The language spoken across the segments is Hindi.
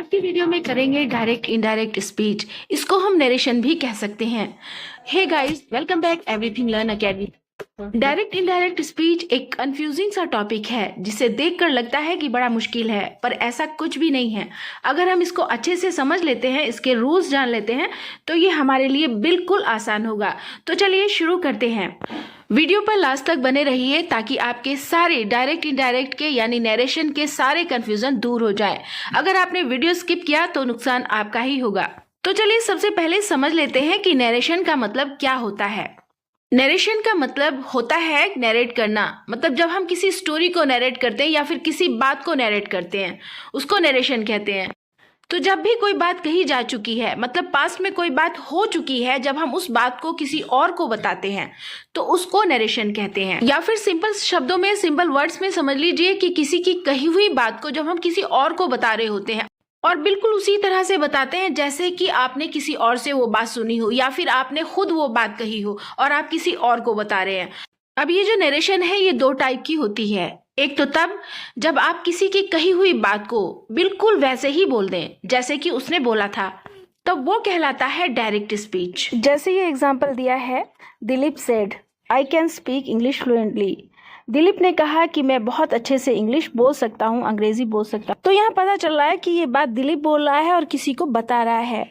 आज की वीडियो में करेंगे डायरेक्ट इनडायरेक्ट स्पीच। इसको हम नरेशन भी कह सकते हैं। Hey guys, welcome back everything learn academy. Direct indirect speech एक कंफ्यूजिंग सा टॉपिक है जिसे देखकर लगता है कि बड़ा मुश्किल है, पर ऐसा कुछ भी नहीं है। अगर हम इसको अच्छे से समझ लेते हैं, इसके रूल्स जान लेते हैं, तो ये हमारे लिए बिल्कुल आसान होगा। तो चलिए शुरू करते हैं। वीडियो पर लास्ट तक बने रहिए ताकि आपके सारे डायरेक्ट इनडायरेक्ट के यानी नरेशन के सारे कंफ्यूजन दूर हो जाए। अगर आपने वीडियो स्किप किया तो नुकसान आपका ही होगा। तो चलिए सबसे पहले समझ लेते हैं कि नरेशन का मतलब क्या होता है। नरेशन का मतलब होता है नरेट करना। मतलब जब हम किसी स्टोरी को नरेट करते हैं या फिर किसी बात को नरेट करते हैं, उसको नरेशन कहते हैं। तो जब भी कोई बात कही जा चुकी है, मतलब पास्ट में कोई बात हो चुकी है, जब हम उस बात को किसी और को बताते हैं तो उसको नरेशन कहते हैं। या फिर सिंपल शब्दों में, सिंपल वर्ड्स में समझ लीजिए कि किसी की कही हुई बात को जब हम किसी और को बता रहे होते हैं और बिल्कुल उसी तरह से बताते हैं जैसे कि आपने किसी और से वो बात सुनी हो या फिर आपने खुद वो बात कही हो और आप किसी और को बता रहे हैं। अब ये जो नरेशन है ये दो टाइप की होती है। एक तो तब जब आप किसी की कही हुई बात को बिल्कुल वैसे ही बोल दें जैसे कि उसने बोला था, तब वो कहलाता है डायरेक्ट स्पीच। जैसे ये एग्जांपल दिया है, Dilip said I can speak English fluently. Dilip ने कहा कि मैं बहुत अच्छे से इंग्लिश बोल सकता हूँ, अंग्रेजी बोल सकता हूँ। तो यहाँ पता चल रहा है कि ये बात दिलीप बोल रहा है और किसी को बता रहा है।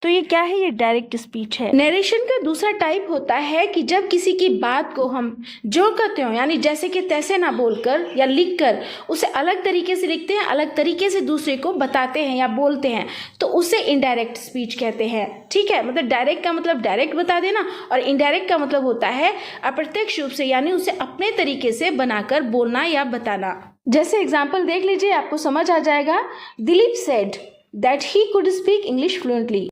तो ये क्या है? ये डायरेक्ट स्पीच है। नरेशन का दूसरा टाइप होता है कि जब किसी की बात को हम जो कहते हो यानी जैसे कि तैसे ना बोलकर या लिखकर उसे अलग तरीके से लिखते हैं, अलग तरीके से दूसरे को बताते हैं या बोलते हैं, तो उसे इनडायरेक्ट स्पीच कहते हैं। ठीक है, मतलब डायरेक्ट का मतलब डायरेक्ट बता देना और इनडायरेक्ट का मतलब होता है अप्रत्यक्ष रूप से, यानी उसे अपने तरीके से बनाकर बोलना या बताना। जैसे एग्जाम्पल देख लीजिए, आपको समझ आ जाएगा। Dilip said that he could speak English fluently.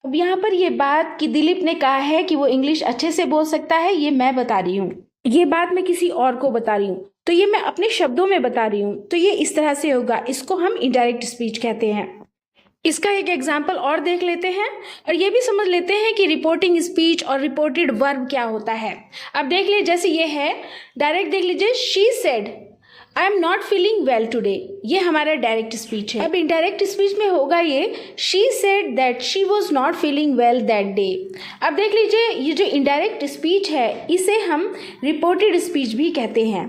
अब यहाँ पर ये बात कि दिलीप ने कहा है कि वो इंग्लिश अच्छे से बोल सकता है, ये मैं बता रही हूँ। ये बात मैं किसी और को बता रही हूँ, तो ये मैं अपने शब्दों में बता रही हूँ, तो ये इस तरह से होगा। इसको हम इनडायरेक्ट स्पीच कहते हैं। इसका एक एग्जाम्पल और देख लेते हैं और ये भी समझ लेते हैं कि रिपोर्टिंग स्पीच और रिपोर्टेड वर्ब क्या होता है। अब देख लीजिए, जैसे ये है डायरेक्ट, देख लीजिए, she said I am not feeling well today. ये हमारा डायरेक्ट स्पीच है। अब इनडायरेक्ट स्पीच में होगा ये she said that she was not feeling well that day. अब देख लीजिए, ये जो इनडायरेक्ट स्पीच है इसे हम रिपोर्टेड स्पीच भी कहते हैं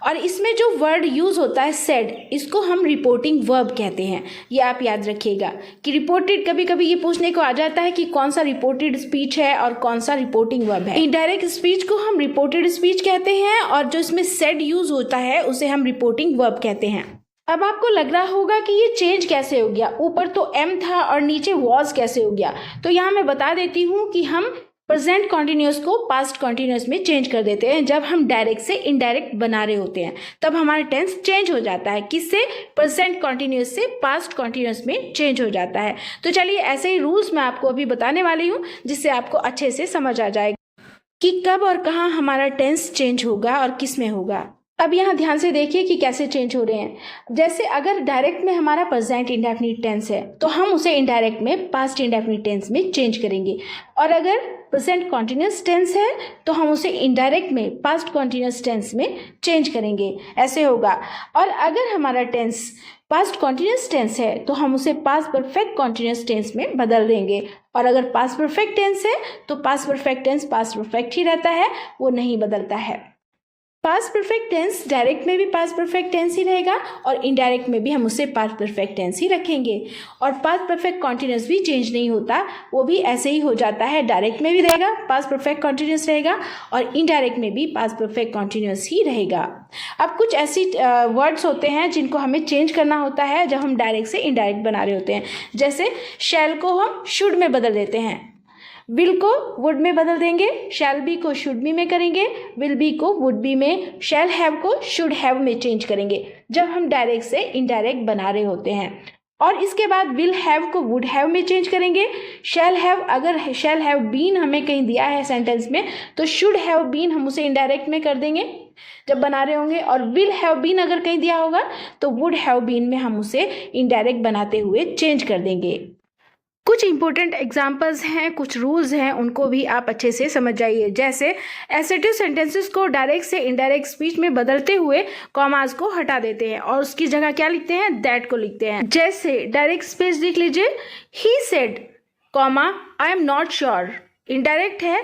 और इसमें जो वर्ड यूज होता है सेड, इसको हम रिपोर्टिंग वर्ब कहते हैं। ये आप याद रखिएगा कि रिपोर्टेड, कभी कभी ये पूछने को आ जाता है कि कौन सा रिपोर्टेड स्पीच है और कौन सा रिपोर्टिंग वर्ब है। इनडायरेक्ट स्पीच को हम रिपोर्टेड स्पीच कहते हैं और जो इसमें सेड यूज होता है उसे हम रिपोर्टिंग वर्ब कहते हैं। अब आपको लग रहा होगा कि ये चेंज कैसे हो गया, ऊपर तो एम था और नीचे वॉज कैसे हो गया। तो यहाँ मैं बता देती हूँ कि हम प्रेजेंट कॉन्टिन्यूअस को पास्ट कॉन्टिन्यूअस में चेंज कर देते हैं। जब हम डायरेक्ट से इनडायरेक्ट बना रहे होते हैं तब हमारा टेंस चेंज हो जाता है। किससे? प्रेजेंट कॉन्टिन्यूअस से पास्ट कॉन्टिन्यूअस में चेंज हो जाता है। तो चलिए ऐसे ही रूल्स मैं आपको अभी बताने वाली हूँ जिससे आपको अच्छे से समझ आ जाएगा कि कब और कहाँ हमारा टेंस चेंज होगा और किस में होगा। अब यहाँ ध्यान से देखिए कि कैसे चेंज हो रहे हैं। जैसे अगर डायरेक्ट में हमारा प्रेजेंट इंडेफिनिट टेंस है तो हम उसे इनडायरेक्ट में पास्ट इंडेफिनिट टेंस में चेंज करेंगे, और अगर प्रेजेंट कॉन्टिन्यूअस टेंस है तो हम उसे इनडायरेक्ट में पास्ट कॉन्टिन्यूअस टेंस में चेंज करेंगे। ऐसे होगा। और अगर हमारा टेंस पास्ट कॉन्टिन्यूअस टेंस है तो हम उसे पास्ट परफेक्ट कॉन्टिन्यूअस टेंस में बदल देंगे, और अगर पास्ट परफेक्ट टेंस है तो past perfect tense past perfect ही रहता है, वो नहीं बदलता है। पास्ट परफेक्ट टेंस डायरेक्ट में भी पास्ट परफेक्ट टेंस ही रहेगा और इनडायरेक्ट में भी हम उसे पास्ट परफेक्ट टेंस ही रखेंगे। और पास्ट परफेक्ट कॉन्टिन्यूअस भी चेंज नहीं होता, वो भी ऐसे ही हो जाता है। डायरेक्ट में भी रहेगा पास्ट परफेक्ट कॉन्टिन्यूअस रहेगा और इनडायरेक्ट में भी पास्ट परफेक्ट कॉन्टिन्यूअस ही रहेगा। अब कुछ ऐसी वर्ड्स होते हैं जिनको हमें चेंज करना होता है जब हम डायरेक्ट से इनडायरेक्ट बना रहे होते हैं। जैसे शैल को हम शुड में बदल देते हैं, विल को वुड में बदल देंगे, शैल बी को शुड बी में करेंगे, विल बी को वुड बी में, शैल हैव को शुड हैव में चेंज करेंगे जब हम डायरेक्ट से इनडायरेक्ट बना रहे होते हैं। और इसके बाद विल हैव को वुड हैव में चेंज करेंगे। शैल हैव, अगर शैल हैव बीन हमें कहीं दिया है सेंटेंस में तो शुड हैव बीन हम उसे इनडायरेक्ट में कर देंगे जब बना रहे होंगे, और विल हैव बीन अगर कहीं दिया होगा तो वुड हैव बीन में हम उसे इनडायरेक्ट बनाते हुए चेंज कर देंगे। कुछ इंपॉर्टेंट एग्जाम्पल्स हैं, कुछ रूल्स हैं, उनको भी आप अच्छे से समझ जाइए। जैसे एसेटिव सेंटेंसेस को डायरेक्ट से इनडायरेक्ट स्पीच में बदलते हुए कॉमास को हटा देते हैं और उसकी जगह क्या लिखते हैं, दैट को लिखते हैं। जैसे डायरेक्ट स्पीच देख लीजिए, he said comma I am not sure. Indirect है,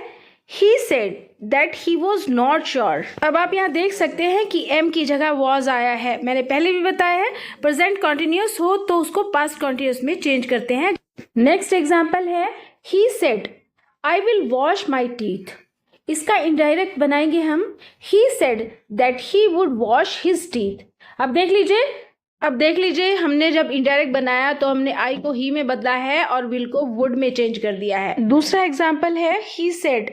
he said that he was not sure. अब आप यहाँ देख सकते हैं कि एम की जगह वॉज आया है। मैंने पहले भी बताया है, प्रेजेंट कॉन्टिन्यूस हो तो उसको पास्ट कॉन्टिन्यूस में चेंज करते हैं। नेक्स्ट एग्जाम्पल है, he said I will wash my teeth. इसका इनडायरेक्ट बनाएंगे हम, ही said that he would wash his teeth. अब देख लीजिए हमने जब इनडायरेक्ट बनाया तो हमने आई को ही में बदला है और विल को वुड में चेंज कर दिया है। दूसरा एग्जाम्पल है, he said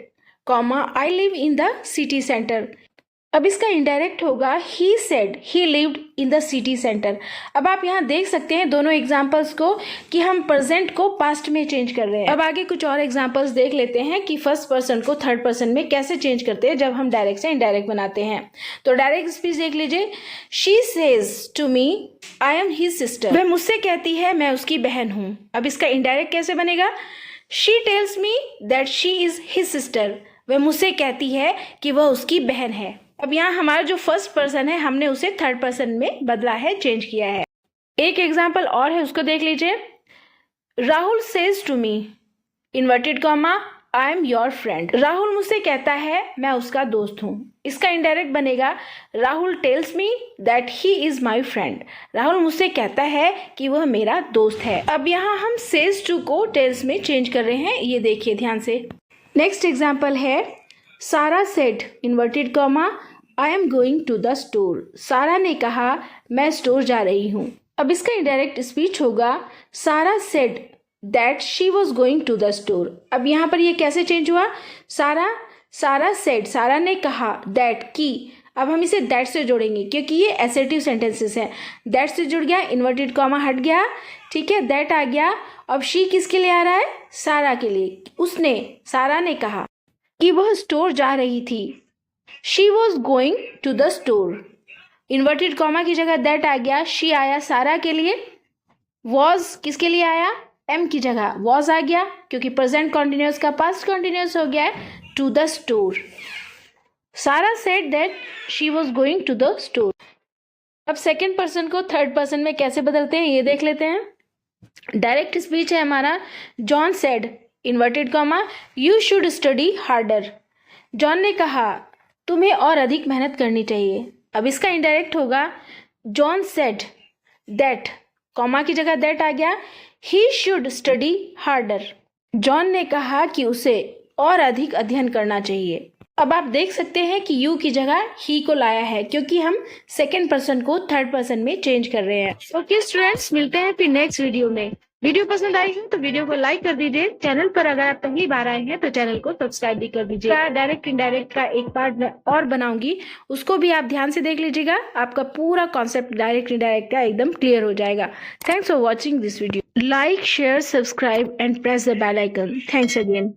comma I live in the city centre. अब इसका इनडायरेक्ट होगा, he said he lived in the city centre. अब आप यहाँ देख सकते हैं दोनों एग्जाम्पल्स को कि हम प्रेजेंट को पास्ट में चेंज कर रहे हैं। अब आगे कुछ और एग्जाम्पल्स देख लेते हैं कि फर्स्ट पर्सन को थर्ड पर्सन में कैसे चेंज करते हैं जब हम डायरेक्ट से इनडायरेक्ट बनाते हैं। तो डायरेक्ट स्पीच देख लीजिए, she says to me I am his sister. वह मुझसे कहती है मैं उसकी बहन हूँ। अब इसका इनडायरेक्ट कैसे बनेगा, she tells me that she is his sister. वह मुझसे कहती है कि वह उसकी बहन है। अब यहाँ हमारा जो फर्स्ट पर्सन है हमने उसे थर्ड पर्सन में बदला है, चेंज किया है। एक एग्जाम्पल और है, उसको देख लीजिए, Rahul says to me inverted comma I am your friend. Rahul मुझसे कहता है मैं उसका दोस्त हूँ। इसका इनडायरेक्ट बनेगा, Rahul tells me that he is my friend. Rahul मुझसे कहता है कि वह मेरा दोस्त है। अब यहाँ हम सेज टू को टेल्स में चेंज कर रहे हैं, ये देखिए ध्यान से। नेक्स्ट एग्जाम्पल है, Sara said inverted comma I am going to the store. Sara ने कहा मैं स्टोर जा रही हूँ। अब इसका इनडायरेक्ट स्पीच होगा, Sara said that she was going to the store. अब यहाँ पर ये कैसे चेंज हुआ, सारा सेड सारा ने कहा, दैट की, अब हम इसे दैट से जोड़ेंगे क्योंकि ये एसेटिव सेंटेंसेस हैं। दैट से जुड़ गया, इन्वर्टेड कॉमा हट गया, ठीक है, दैट आ गया। अब शी किसके लिए आ रहा है, सारा के लिए। सारा ने कहा कि वह स्टोर जा रही थी, she was going to the store. Inverted comma की जगह दैट आ गया, शी आया सारा के लिए, वॉज किसके लिए आया, एम की जगह वॉज आ गया क्योंकि प्रेजेंट कॉन्टिन्यूस का पास्ट कॉन्टिन्यूस हो गया है, to the store. Sara said that she was going to the store. अब सेकेंड पर्सन को थर्ड पर्सन में कैसे बदलते हैं ये देख लेते हैं। डायरेक्ट स्पीच है हमारा, John said inverted comma you should study harder. John ने कहा तुम्हें और अधिक मेहनत करनी चाहिए। अब इसका इनडायरेक्ट होगा, जॉन सेड दैट, कॉमा की जगह दैट आ गया, he should study harder. John ने कहा कि उसे और अधिक अध्ययन करना चाहिए। अब आप देख सकते हैं कि यू की जगह ही को लाया है क्योंकि हम सेकेंड पर्सन को थर्ड पर्सन में चेंज कर रहे हैं। ओके स्टूडेंट्स, मिलते हैं फिर नेक्स्ट वीडियो में। वीडियो पसंद आई हो तो वीडियो को लाइक कर दीजिए। चैनल पर अगर आप पहली बार आए हैं तो चैनल को सब्सक्राइब भी कर दीजिए। डायरेक्ट इनडायरेक्ट का एक पार्ट और बनाऊंगी, उसको भी आप ध्यान से देख लीजिएगा। आपका पूरा कॉन्सेप्ट डायरेक्ट इनडायरेक्ट का एकदम क्लियर हो जाएगा। Thanks for watching this video. Like, share, subscribe and press the bell icon. Thanks again.